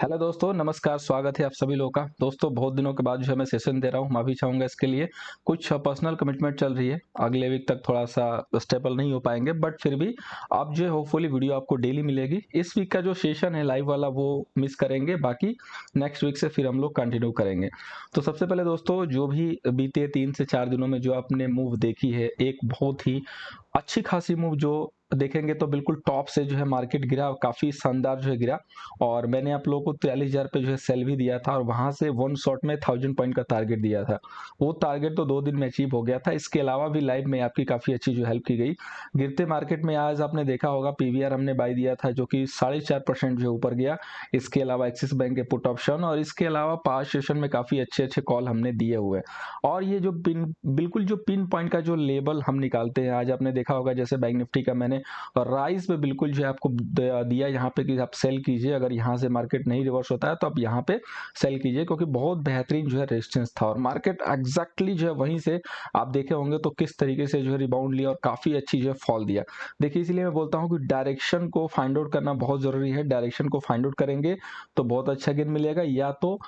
Hello दोस्तों, नमस्कार। स्वागत है आप सभी लोगों का। दोस्तों, बहुत दिनों के बाद जो है मैं सेशन दे रहा हूँ, माफ़ी चाहूँगा इसके लिए। कुछ पर्सनल कमिटमेंट चल रही है, अगले वीक तक थोड़ा सा स्टेबल नहीं हो पाएंगे, बट फिर भी आप जो है होपफुली वीडियो आपको डेली मिलेगी। इस वीक का जो सेशन है लाइव वाला वो मिस करेंगे, बाकी नेक्स्ट वीक से फिर हम लोग कंटिन्यू करेंगे। तो सबसे पहले दोस्तों, जो भी बीते 3 से 4 दिनों में जो आपने मूव देखी है, एक बहुत ही अच्छी खासी मूव जो देखेंगे तो बिल्कुल टॉप से जो है मार्केट गिरा, काफ़ी शानदार जो है गिरा। और मैंने आप लोगों को 43,000 पे जो है सेल भी दिया था और वहां से वन शॉट में 1000 पॉइंट का टारगेट दिया था। वो टारगेट तो 2 दिन में अचीव हो गया था। इसके अलावा भी लाइव में आपकी काफ़ी अच्छी जो हेल्प की गई। गिरते मार्केट में आज आपने देखा होगा पीवीआर हमने बाई दिया था जो कि 4.5% जो है ऊपर गया। इसके अलावा एक्सिस बैंक के पुट ऑप्शन और इसके अलावा 5 सेशन में काफ़ी अच्छे अच्छे कॉल हमने दिए हुए हैं। और ये जो बिल्कुल जो पिन पॉइंट का जो लेवल हम निकालते हैं, आज आपने देखा होगा जैसे बैंक निफ्टी का मैंने राइस पे बिल्कुल जो है आपको दिया यहाँ पे कि आप सेल कीजिए। अगर यहाँ से मार्केट नहीं रिवर्स होता है तो आप यहाँ पे सेल कीजिए, क्योंकि बहुत बेहतरीन जो है रेजिस्टेंस था और मार्केट एग्जैक्टली जो है वहीं से आप देखे होंगे तो किस तरीके से जो है रिबाउंड लिया और काफी अच्छी जो है फॉल दिया। देखिए, इसलिए मैं बोलता हूँ कि डायरेक्शन को फाइंड आउट करना बहुत जरूरी है। डायरेक्शन को फाइंड आउट करेंगे तो बहुत अच्छा गेन मिलेगा, या तो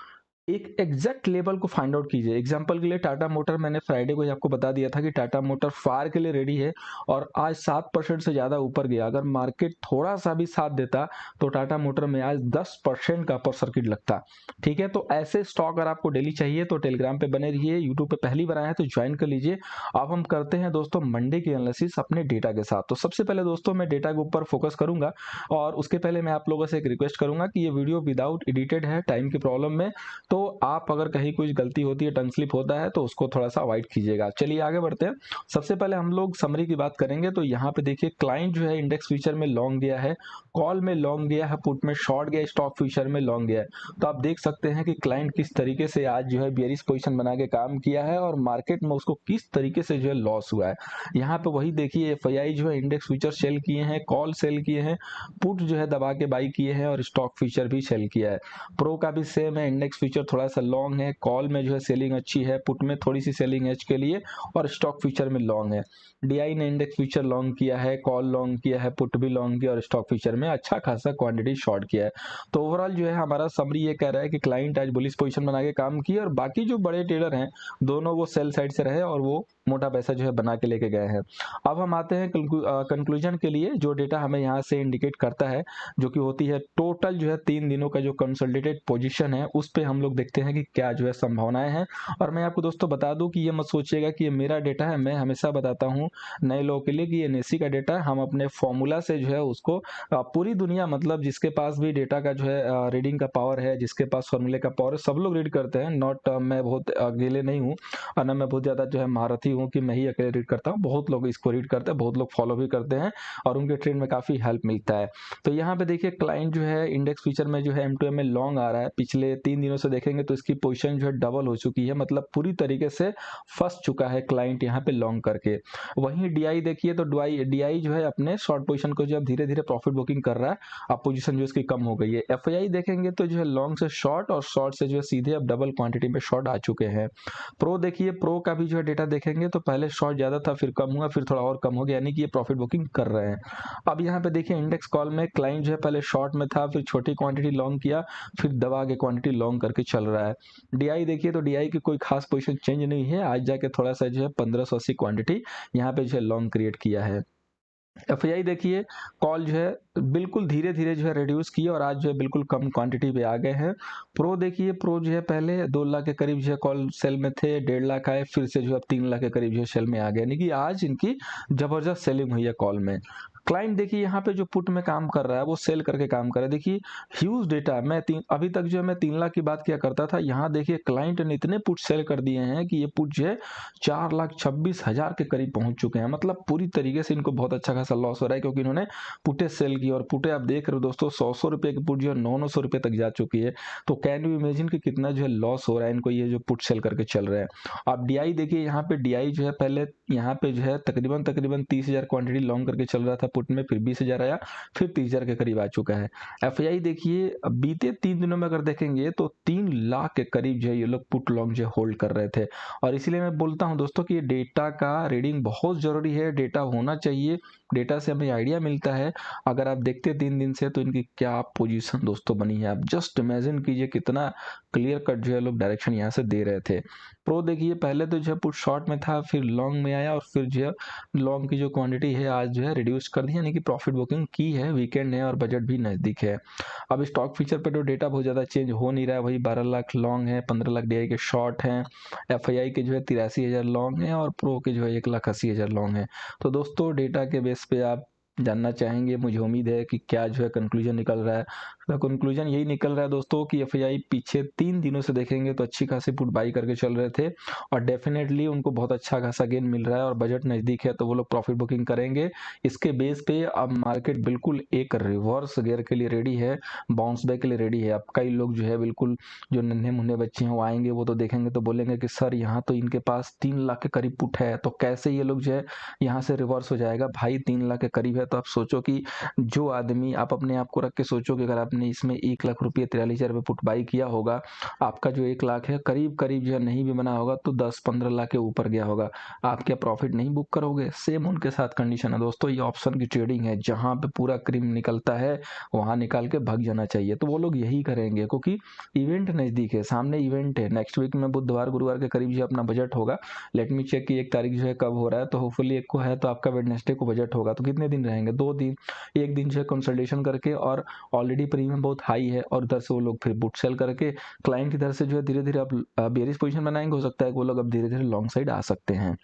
एक एग्जैक्ट लेवल को फाइंड आउट कीजिए। एग्जांपल के लिए टाटा मोटर, मैंने फ्राइडे को ही आपको बता दिया था कि टाटा मोटर फायर के लिए रेडी है और आज 7% से ज्यादा ऊपर गया। अगर मार्केट थोड़ा सा भी साथ देता तो टाटा मोटर में आज 10% का अपर सर्किट लगता। ठीक है, तो ऐसे स्टॉक अगर आपको डेली चाहिए तो टेलीग्राम पे बने रहिए। यूट्यूब पे पहली बार आए हैं तो ज्वाइन कर लीजिए। अब हम करते हैं दोस्तों मंडे की एनालिसिस अपने डेटा के साथ। तो सबसे पहले दोस्तों मैं डेटा के ऊपर फोकस करूंगा, और उसके पहले मैं आप लोगों से एक रिक्वेस्ट करूंगा कि ये वीडियो विदाउट एडिटेड है, टाइम की प्रॉब्लम में, तो आप अगर कहीं कुछ गलती होती है, टंग स्लिप होता है, तो उसको थोड़ा सा अवॉइड कीजिएगा। चलिए आगे बढ़ते हैं। सबसे पहले हम लोग समरी की बात करेंगे। तो यहाँ पे देखिए, क्लाइंट जो है इंडेक्स फ्यूचर में लॉन्ग गया है, कॉल में लॉन्ग गया है, पुट में शॉर्ट गया, स्टॉक फ्यूचर में लॉन्ग गया है। तो आप देख सकते हैं कि क्लाइंट किस तरीके से आज जो है बेयरिश पोजीशन बना के काम किया है और मार्केट में उसको किस तरीके से जो है लॉस हुआ है। यहाँ पे वही देखिए, एफआईआई जो है इंडेक्स फ्यूचर सेल किए हैं, कॉल सेल किए हैं, पुट जो है दबा के बाई किए हैं और स्टॉक फ्यूचर भी सेल किया है। प्रो का भी सेम है, इंडेक्स फ्यूचर थोड़ा सा लॉन्ग है, कॉल में जो है सेलिंग अच्छी है, पुट में थोड़ी सी सेलिंग एज के लिए और स्टॉक फ्यूचर में लॉन्ग है। डीआई ने इंडेक्स फ्यूचर लॉन्ग किया है, कॉल लॉन्ग किया है, पुट भी लॉन्ग किया और स्टॉक फ्यूचर में अच्छा खासा क्वांटिटी शॉर्ट किया है। तो ओवरऑल जो है हमारा समरी ये कह रहा है कि क्लाइंट आज बुलिश पोजीशन बना के काम किया और बाकी जो बड़े ट्रेडर हैं दोनों वो सेल साइड से रहे और वो मोटा पैसा जो है बना के लेके गए हैं। अब हम आते हैं कंक्लूजन के लिए। जो डेटा हमें यहाँ से इंडिकेट करता है, जो कि होती है टोटल जो है 3 दिनों का जो कंसोलिडेटेड पोजीशन है, उस पे हम लोग देखते हैं कि क्या जो है संभावनाएं हैं। और मैं आपको दोस्तों बता दूं कि ये मत सोचिएगा कि ये मेरा डेटा है। मैं हमेशा बताता हूँ नए लोगों के लिए कि ये एनएससी का डेटा है। हम अपने फॉर्मूला से जो है उसको पूरी दुनिया, मतलब जिसके पास भी डेटा का जो है रीडिंग का पावर है, जिसके पास फॉर्मूले का पावर है, सब लोग रीड करते हैं। नॉट मैं बहुत अकेले नहीं हूँ और ना मैं बहुत ज्यादा जो है महारथी हूँ कि मैं ही अकेले रीड करता हूँ। बहुत लोग इसको रीड करते हैं, बहुत लोग फॉलो भी करते हैं और उनके ट्रेड में काफी हेल्प मिलता है। तो यहाँ पे देखिए, क्लाइंट जो है इंडेक्स फ्यूचर में जो है M2M में लॉन्ग आ रहा है। पिछले 3 दिनों से देखेंगे तो इसकी पोजीशन जो है डबल हो चुकी है, मतलब पूरी तरीके से फंस चुका है क्लाइंट यहाँ पे लॉन्ग करके। वहीं डीआई देखिए तो डीआई जो है अपने शॉर्ट पोजीशन को जो धीरे धीरे प्रॉफिट बुकिंग कर रहा है। अब पोजीशन जो इसकी कम हो गई है। एफआईआई देखेंगे तो जो है लॉन्ग से शॉर्ट और शॉर्ट से जो है सीधे अब डबल क्वांटिटी में शॉर्ट आ चुके हैं। प्रो देखिए, प्रो का भी जो है डेटा देखेंगे तो पहले शॉर्ट ज्यादा था, फिर कम हुआ, फिर थोड़ा और कम हो गया, यानी कि ये प्रॉफिट बुकिंग कर रहे हैं। अब यहाँ पे देखिए, इंडेक्स कॉल में क्लाइंट जो है पहले शॉर्ट में था, फिर छोटी क्वांटिटी लॉन्ग किया, फिर दबा के क्वांटिटी लॉन्ग करके चल रहा है। डीआई देखिए तो डीआई की कोई खास पोजीशन चेंज नहीं है, आज जाके थोड़ा सा जो है 1580 क्वांटिटी यहाँ पे जो है लॉन्ग क्रिएट किया है। एफआईआई देखिए, कॉल जो है बिल्कुल धीरे धीरे जो है रिड्यूस किया और आज जो है बिल्कुल कम क्वांटिटी पे आ गए हैं। प्रो देखिए, प्रो जो है पहले 2 लाख के करीब जो है कॉल सेल में थे, 1.5 लाख आए, फिर से जो है 3 लाख के करीब जो है सेल में आ गए, यानी कि आज इनकी जबरदस्त सेलिंग हुई है कॉल में। क्लाइंट देखिए यहाँ पे जो पुट में काम कर रहा है वो सेल करके काम कर रहा है। देखिए ह्यूज डेटा, अभी तक जो है मैं 3 लाख की बात किया करता था, यहाँ देखिए क्लाइंट ने इतने पुट सेल कर दिए हैं कि ये पुट जो है 4,26,000 के करीब पहुंच चुके हैं। मतलब पूरी तरीके से इनको बहुत अच्छा खासा लॉस हो रहा है, क्योंकि इन्होंने पुटे सेल की और पुटे आप देख रहे हो दोस्तों, 100 रुपए की पुट जो है 900 रुपए तक जा चुकी है। तो कैन यू इमेजिन कि कितना जो है लॉस हो रहा है इनको, ये जो पुट सेल करके चल रहे हैं। आप डीआई देखिए, यहाँ पे डीआई जो है पहले यहाँ पे जो है तकरीबन 30,000 क्वांटिटी लॉन्ग करके चल रहा था पुट में, फिर 20,000 आया, फिर 30,000 के करीब आ चुका है। एफआईआई देखिए बीते 3 दिनों में अगर देखेंगे तो 3 लाख के करीब जो है ये लोग पुट लॉन्ग जो होल्ड कर रहे थे। और इसीलिए मैं बोलता हूं दोस्तों कि ये डेटा का रीडिंग बहुत जरूरी है, डेटा होना चाहिए, डेटा से हमें आइडिया मिलता है। अगर आप देखते 3 दिन से तो इनकी क्या पोजीशन दोस्तों बनी है, आप जस्ट इमेजिन कीजिए कितना क्लियर कट जो है लोग डायरेक्शन यहाँ से दे रहे थे। प्रो देखिए पहले तो जो है पुट शॉर्ट में था, फिर लॉन्ग में आया, और फिर जो है लॉन्ग की जो क्वांटिटी है आज जो है रिड्यूस कर दी, यानी कि प्रॉफिट बुकिंग की है, वीकेंड है और बजट भी नजदीक है। अब स्टॉक फीचर पे तो डेटा बहुत ज़्यादा चेंज हो नहीं रहा है, वही 12 लाख लॉन्ग है, 15 लाख डीआई के शॉर्ट हैं, एफआईआई के जो है 83,000 लॉन्ग है और प्रो के जो है 1,80,000 लॉन्ग है। तो दोस्तों डेटा के बेस पे आप जानना चाहेंगे, मुझे उम्मीद है कि क्या जो है कंक्लूजन निकल रहा है। कंक्लूजन यही निकल रहा है दोस्तों कि एफआईआई पीछे 3 दिनों से देखेंगे तो अच्छी खासी पुट बाई करके चल रहे थे और डेफिनेटली उनको बहुत अच्छा खासा गेन मिल रहा है और बजट नजदीक है तो वो लोग प्रॉफिट बुकिंग करेंगे। इसके बेस पे अब मार्केट बिल्कुल एक रिवर्स गियर के लिए रेडी है, बाउंस बैक के लिए रेडी है। अब कई लोग जो है बिल्कुल जो नन्हे मुन्ने बच्चे हैं वो आएंगे, वो तो देखेंगे तो बोलेंगे कि सर यहाँ तो इनके पास 3 लाख के करीब पुट है, तो कैसे ये लोग जो है यहाँ से रिवर्स हो जाएगा। भाई 3 लाख के करीब है तो आप सोचो कि जो आदमी, आप अपने आप को रख के सोचो कि अगर आपने इसमें 1 लाख रुपये 43,000 रुपये पुट बाई किया होगा, आपका जो 1 लाख है करीब करीब जो है नहीं भी बना होगा तो 10-15 लाख के ऊपर गया होगा, आप क्या प्रॉफिट नहीं बुक करोगे। सेम उनके साथ कंडीशन है दोस्तों, ये ऑप्शन की ट्रेडिंग है, जहां पे पूरा क्रीम निकलता है वहां निकाल के भाग जाना चाहिए, तो वो लोग यही करेंगे क्योंकि इवेंट नजदीक है, सामने इवेंट है। नेक्स्ट वीक में बुधवार गुरुवार के करीब जो अपना बजट होगा, लेट मी चेक कि 1 तारीख जो है कब हो रहा है, तो होपफुली 1 को है तो आपका वेडनेसडे को बजट होगा। तो कितने दिन रहेंगे, 2 दिन, एक दिन जो है कंसल्टेशन करके, और ऑलरेडी प्रीमियम बहुत हाई है और उधर से वो लोग फिर बुट सेल करके क्लाइंट की तरफ से जो है धीरे धीरे अब बेरिश पोजीशन बनाएंगे, हो सकता है कि वो लोग अब धीरे धीरे लॉन्ग साइड आ सकते हैं।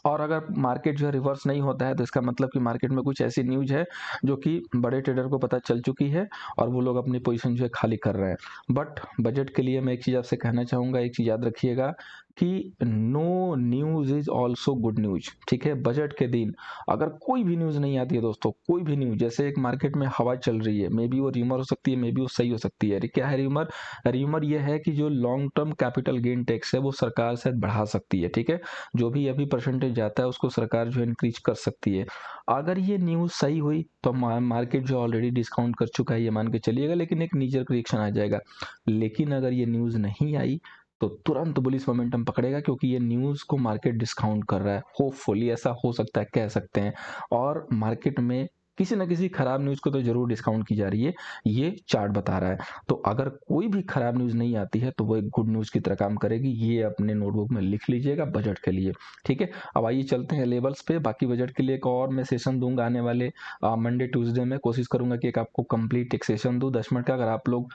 और अगर मार्केट जो है रिवर्स नहीं होता है तो इसका मतलब कि मार्केट में कुछ ऐसी न्यूज है जो कि बड़े ट्रेडर को पता चल चुकी है और वो लोग अपनी पोजीशन जो है खाली कर रहे हैं। बट बजट के लिए मैं एक चीज़ आपसे कहना चाहूँगा, एक चीज़ याद रखिएगा कि no news is also good news. ठीक है, बजट के दिन अगर कोई भी न्यूज़ नहीं आती है दोस्तों, कोई भी न्यूज़, जैसे एक मार्केट में हवा चल रही है, मे बी वो र्यूमर हो सकती है, मे बी वो सही हो सकती है। क्या है र्यूमर? र्यूमर ये है कि जो long term capital gain tax है वो सरकार शायद बढ़ा सकती है। ठीक है, जो भी अभी परसेंटेज जाता है उसको सरकार जो है इंक्रीज कर सकती है। अगर ये न्यूज़ सही हुई तो मार्केट जो ऑलरेडी डिस्काउंट कर चुका है ये मान के चलिएगा, लेकिन एक नीजर रिएक्शन आ जाएगा। लेकिन अगर ये न्यूज़ नहीं आई तो तुरंत बुलिश मोमेंटम पकड़ेगा, क्योंकि ये न्यूज़ को मार्केट डिस्काउंट कर रहा है। होपफुली ऐसा हो सकता है, कह सकते हैं, और मार्केट में किसी ना किसी खराब न्यूज़ को तो जरूर डिस्काउंट की जा रही है, ये चार्ट बता रहा है। तो अगर कोई भी खराब न्यूज़ नहीं आती है तो वो एक गुड न्यूज़ की तरह काम करेगी, ये अपने नोटबुक में लिख लीजिएगा बजट के लिए। ठीक है, अब आइए चलते हैं लेवल्स पे। बाकी बजट के लिए एक और मैं सेशन दूंगा आने वाले मंडे ट्यूसडे में, कोशिश करूंगा कि एक आपको कंप्लीट एक सेशन दूं 10 मिनट का। अगर आप लोग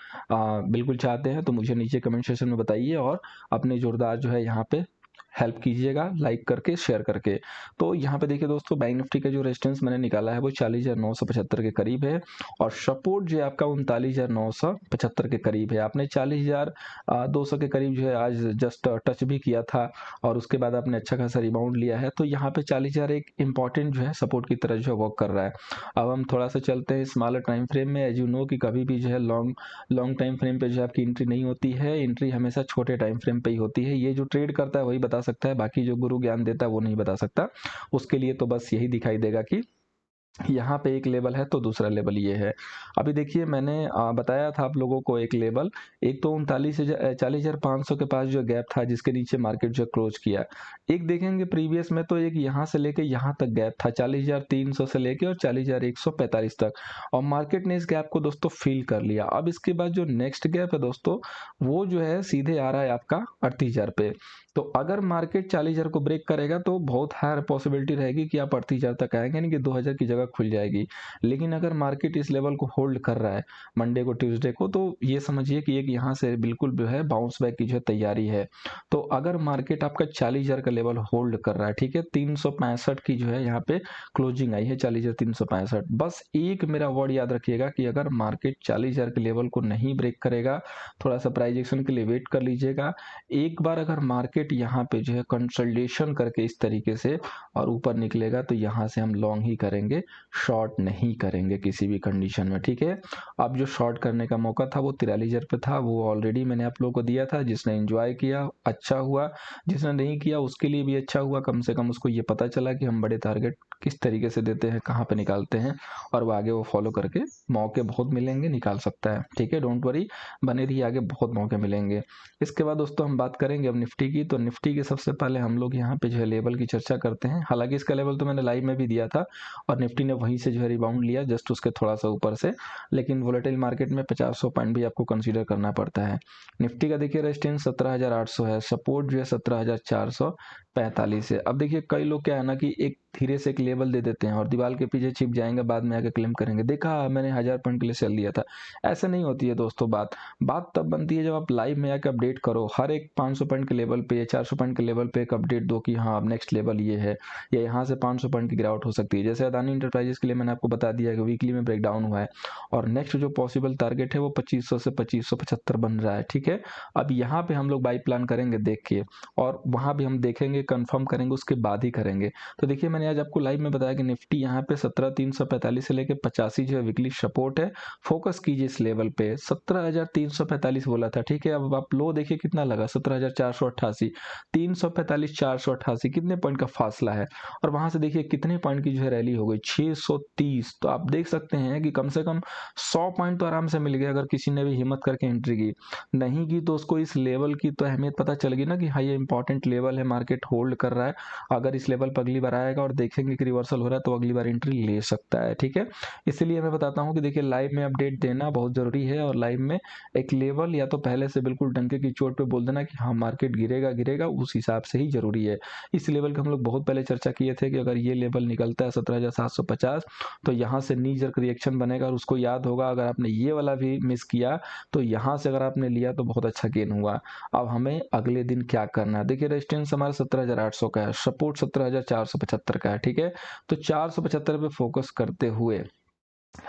बिल्कुल चाहते हैं तो मुझे नीचे कमेंट सेशन में बताइए और अपने जोरदार जो है यहाँ पे हेल्प कीजिएगा लाइक करके, शेयर करके। तो यहाँ पे देखिए दोस्तों, बैंक निफ्टी का जो रेजिस्टेंस मैंने निकाला है वो 40,975 के करीब है और सपोर्ट जो है आपका 39,975 के करीब है। आपने 40,200 के करीब जो है आज जस्ट टच भी किया था और उसके बाद आपने अच्छा खासा रिबाउंड लिया है, तो यहाँ पे 40,000 एक इंपॉर्टेंट जो है सपोर्ट की तरह जो है वर्क कर रहा है। अब हम थोड़ा सा चलते हैं स्मॉलर टाइम फ्रेम में। एज यू नो कि कभी भी जो है लॉन्ग टाइम फ्रेम पे जो आपकी एंट्री नहीं होती है, एंट्री हमेशा छोटे टाइम फ्रेम पे ही होती है। ये जो ट्रेड करता है वही बता सकता है, बाकी जो गुरु ज्ञान देता है वो नहीं बता सकता। उसके लिए तो बस यही दिखाई देगा कि यहाँ पे एक लेवल है तो दूसरा लेवल ये है। अभी देखिए मैंने बताया था आप लोगों को एक लेवल, एक तो 40,500 के पास जो गैप था जिसके नीचे मार्केट जो क्लोज किया। एक देखेंगे प्रीवियस में तो एक यहाँ से लेके यहाँ तक गैप था 40,300 से लेके और 40,145 तक, और मार्केट ने इस गैप को दोस्तों फिल कर लिया। अब इसके बाद जो नेक्स्ट गैप है दोस्तों वो जो है सीधे आ रहा है आपका 38,000 पे। तो अगर मार्केट 40,000 को ब्रेक करेगा तो बहुत हाई पॉसिबिलिटी रहेगी कि आप 38,000 तक आएंगे, यानी कि 2,000 की जगह खुल जाएगी। लेकिन अगर मार्केट इस लेवल को होल्ड कर रहा है मंडे को ट्यूसडे को, तो ये समझिए कि एक यहाँ से बिल्कुल जो है बाउंस बैक की जो तैयारी है। तो अगर मार्केट आपका 40,000 का लेवल होल्ड कर रहा है, ठीक है, 365 की जो है यहाँ पे क्लोजिंग आई है 40,365। बस एक मेरा वर्ड याद रखिएगा कि अगर मार्केट 40,000 के लेवल को नहीं ब्रेक करेगा, थोड़ा सा प्राइस एक्शन के लिए वेट कर लीजिएगा। एक बार अगर मार्केट यहाँ पे जो है कंसोलिडेशन करके इस तरीके से और ऊपर निकलेगा तो यहाँ से हम लॉन्ग ही करेंगे, शॉर्ट नहीं करेंगे किसी भी कंडीशन में। ठीक है, अब जो शॉर्ट करने का मौका था वो 43,000 पे था, वो ऑलरेडी मैंने आप लोगों को दिया था। जिसने एंजॉय किया अच्छा हुआ, जिसने नहीं किया उसके लिए भी अच्छा हुआ, कम से कम उसको ये पता चला कि हम बड़े टारगेट किस तरीके से देते हैं, कहाँ पे निकालते हैं, और वो आगे वो फॉलो करके मौके बहुत मिलेंगे, निकाल सकता है। ठीक है, डोंट वरी, बने रहिए, आगे बहुत मौके मिलेंगे। इसके बाद दोस्तों हम बात करेंगे अब निफ्टी की। तो निफ्टी की सबसे पहले हम लोग यहाँ पे जो है लेवल की चर्चा करते हैं। हालांकि इसका लेवल तो मैंने लाइव में भी दिया था और निफ्टी ने वहीं से जो है रिबाउंड लिया, जस्ट उसके थोड़ा सा ऊपर से। लेकिन वोलेटाइल मार्केट में 50-100 पॉइंट भी आपको कंसीडर करना पड़ता है। निफ्टी का देखिए रेजिस्टेंस 17,800 है, सपोर्ट जो है 17,445 है। अब देखिए कई लोग क्या है ना कि एक धीरे से एक लेवल दे देते हैं और दीवार के पीछे छिप जाएंगे, बाद में आके क्लेम करेंगे देखा मैंने 1000 पॉइंट के लिए सेल दिया था। ऐसे नहीं होती है दोस्तों। बात तब बनती है जब आप लाइव में आके अपडेट करो, हर एक 500 पॉइंट के लेवल पे या 400 पॉइंट के लेवल पे एक अपडेट दो कि हाँ अब नेक्स्ट लेवल ये है, या यहाँ से 500 पॉइंट की गिरावट हो सकती है। जैसे अदानी इंटरप्राइजेस के लिए मैंने आपको बता दिया कि वीकली में ब्रेकडाउन हुआ है और नेक्स्ट जो पॉसिबल टारगेट है वो 2500 से 2575 बन रहा है। ठीक है, अब यहाँ पे हम लोग बाई प्लान करेंगे देख के, और वहां भी हम देखेंगे, कंफर्म करेंगे, उसके बाद ही करेंगे। तो देखिए मैंने आज आपको लाइव में बताया कि निफ्टी यहाँ पे 17,345 से लेके 85 जो है वीकली सपोर्ट है। फोकस कीजिए इस लेवल पे, 17,345 बोला था। ठीक है, अब आप लो देखिए कितना लगा, 17,488, 345, 488, कितने पॉइंट का फासला है। और वहां से देखिए कितने पॉइंट की जो है रैली हो गई, 630। तो आप देख सकते हैं कि कम से कम 100 पॉइंट तो आराम से मिल गया अगर किसी ने भी हिम्मत करके एंट्री की। नहीं की तो उसको इस लेवल की तो अहमियत पता चल गई ना कि हाँ ये इंपॉर्टेंट लेवल है, मार्केट होल्ड कर रहा है। अगर इस लेवल पर अगली बार आएगा और देखेंगे कि रिवर्सल हो रहा है तो अगली बार एंट्री ले सकता है। ठीक है, इसीलिए मैं बताता हूँ कि देखिए लाइव में अपडेट देना बहुत जरूरी है, और लाइव में एक लेवल या तो पहले से बिल्कुल डंके की चोट पे बोल देना कि हाँ मार्केट गिरेगा गिरेगा, उस हिसाब से ही जरूरी है। इस लेवल की हम लोग बहुत पहले चर्चा किए थे कि अगर ये लेवल निकलता है 17,750 तो यहाँ से नी जर्क रिएक्शन बनेगा, और उसको याद होगा अगर आपने ये वाला भी मिस किया तो यहाँ से अगर आपने लिया तो बहुत अच्छा गेन हुआ। अब हमें अगले दिन क्या करना है, देखिए रेजिस्टेंस हमारा 17,800 का है, सपोर्ट 17,475 का है। ठीक है, तो 475 पे फोकस करते हुए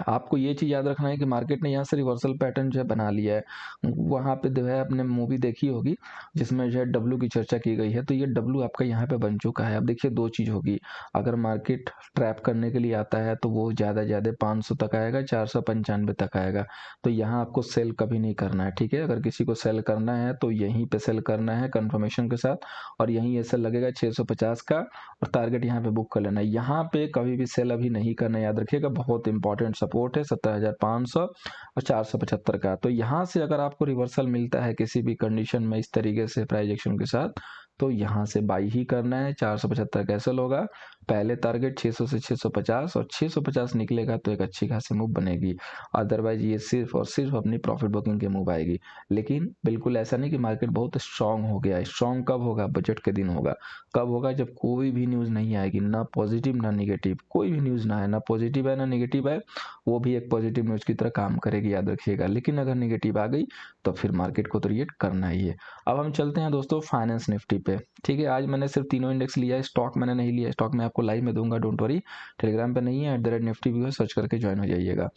आपको ये चीज याद रखना है कि मार्केट ने यहाँ से रिवर्सल पैटर्न जो है बना लिया है। वहां पे जो है आपने मूवी देखी होगी जिसमें जो है डब्लू की चर्चा की गई है, तो ये डब्लू आपका यहाँ पे बन चुका है। अब देखिए दो चीज होगी, अगर मार्केट ट्रैप करने के लिए आता है तो वो ज्यादा ज्यादा 500 तक आएगा, 495 तक आएगा। तो यहाँ आपको सेल कभी नहीं करना है। ठीक है, अगर किसी को सेल करना है तो यहीं पे सेल करना है कंफर्मेशन के साथ, और यहीं ये सेल लगेगा 650 का, और टारगेट यहाँ पे बुक कर लेना है। यहाँ पे कभी भी सेल अभी नहीं करना, याद रखिएगा, बहुत इंपॉर्टेंट सपोर्ट है 17,500 और 475 का। तो यहाँ से अगर आपको रिवर्सल मिलता है किसी भी कंडीशन में इस तरीके से प्राइस एक्शन के साथ, तो यहाँ से बाई ही करना है। 475 कैंसिल होगा, पहले टारगेट 600 से 650, और 650 निकलेगा तो एक अच्छी खासी मूव बनेगी। अदरवाइज ये सिर्फ और सिर्फ अपनी प्रॉफिट बुकिंग के मूव आएगी। लेकिन बिल्कुल ऐसा नहीं कि मार्केट बहुत स्ट्रांग हो गया। स्ट्रांग कब होगा, बजट के दिन होगा। कब होगा, जब कोई भी न्यूज नहीं आएगी, ना पॉजिटिव ना निगेटिव, कोई भी न्यूज ना है, ना पॉजिटिव है ना निगेटिव है, वो भी एक पॉजिटिव न्यूज की तरह काम करेगी, याद रखिएगा। लेकिन अगर निगेटिव आ गई तो फिर मार्केट को तो रिएक्ट करना ही है। अब हम चलते हैं दोस्तों फाइनेंस निफ्टी पे। ठीक है, आज मैंने सिर्फ तीनों इंडेक्स लिया है, स्टॉक मैंने नहीं लिया। स्टॉक मैं आपको लाइव में दूंगा, डोंट वरी। टेलीग्राम पे नहीं है, @निफ्टी व्यू है, सर्च करके ज्वाइन हो जाइएगा।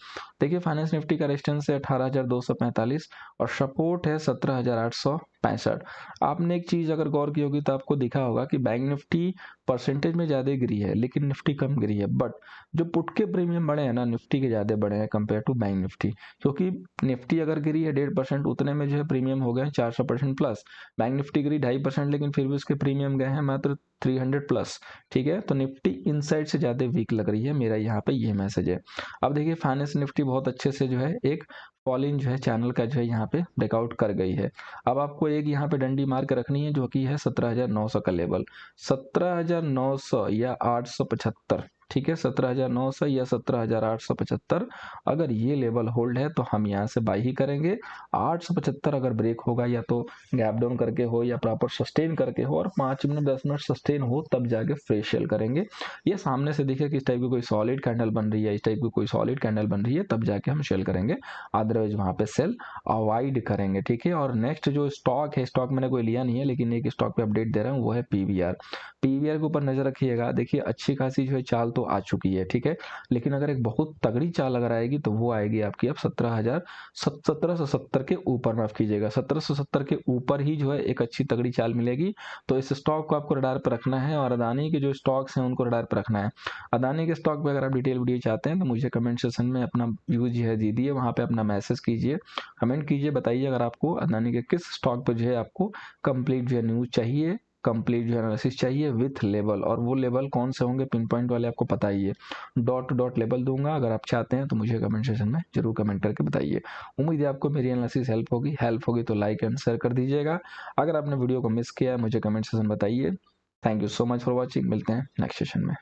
देखिए फाइनेंस निफ्टी का रेजिस्टेंस है 18,245 और सपोर्ट है 17,865। आपने एक चीज अगर गौर की होगी तो आपको दिखा होगा कि बैंक निफ्टी परसेंटेज में ज्यादा गिरी है लेकिन निफ्टी कम गिरी है। बट जो पुट के प्रीमियम बढ़े हैं ना, निफ्टी के ज्यादा बढ़े हैं कंपेयर टू बैंक निफ्टी। क्योंकि निफ्टी अगर गिरी है 1.5%, उतने में जो है प्रीमियम हो गए 400% प्लस। बैंक निफ्टी गिरी 2.5%, लेकिन फिर भी उसके प्रीमियम गए हैं मात्र 300 प्लस। ठीक है, तो निफ्टी इनसाइड से ज्यादा वीक लग रही है, मेरा यहाँ पे ये मैसेज है। अब देखिए फाइनेंस निफ्टी बहुत अच्छे से जो है एक फॉलिंग जो है चैनल का जो है यहाँ पे ब्रेकआउट कर गई है। अब आपको एक यहाँ पे डंडी मार के रखनी है जो कि है 17,900 का लेवल, 17,900 या 875। ठीक है, 17,900 या 17,875, अगर ये लेवल होल्ड है तो हम यहाँ से बाई ही करेंगे। 875 अगर ब्रेक होगा, या तो गैप डाउन करके हो या प्रॉपर सस्टेन करके हो, और 5 मिनट 10 मिनट सस्टेन हो, तब जाके फ्रेश सेल करेंगे। ये सामने से दिखे कि इस टाइप की कोई सॉलिड कैंडल बन रही है, इस टाइप की कोई सॉलिड कैंडल बन रही है, तब जाके हम सेल करेंगे। अदरवाइज वहां पे सेल अवॉइड करेंगे। ठीक है, और नेक्स्ट जो स्टॉक है, स्टॉक मैंने कोई लिया नहीं है लेकिन एक स्टॉक पे अपडेट दे रहा हूँ, वो है पीवीआर। पीवीआर के ऊपर नजर रखिएगा। देखिए अच्छी खासी जो है चाल तो आ चुकी है। ठीक है, लेकिन अगर एक बहुत तगड़ी चाल अगर आएगी तो वो आएगी आपकी अब 17,770 के ऊपर, माफ कीजिएगा 1770 के ऊपर ही जो है एक अच्छी तगड़ी चाल मिलेगी। तो इस स्टॉक को आपको रडार पर रखना है, और अदानी के जो स्टॉक्स हैं उनको रडार पर रखना है। अदानी के स्टॉक पे अगर आप डिटेल वीडियो चाहते हैं तो मुझे कमेंट सेक्शन में अपना व्यूज है दीजिए, वहां पे अपना मैसेज कीजिए, कमेंट कीजिए, बताइए अगर आपको अदानी के किस स्टॉक पर जो है आपको कंप्लीट जो है न्यूज चाहिए, कंप्लीट जो एनालिसिस चाहिए विथ लेबल, और वो लेबल कौन से होंगे, पिन पॉइंट वाले आपको पता ही है। डॉट टू डॉट लेबल दूंगा, अगर आप चाहते हैं तो मुझे कमेंट सेक्शन में जरूर कमेंट करके बताइए। उम्मीद है आपको मेरी एनालिसिस हेल्प होगी तो लाइक एंड शेयर कर दीजिएगा। अगर आपने वीडियो को मिस किया है मुझे कमेंट सेक्शन में बताइए। Thank you so much for watching, मिलते हैं नेक्स्ट सेशन में।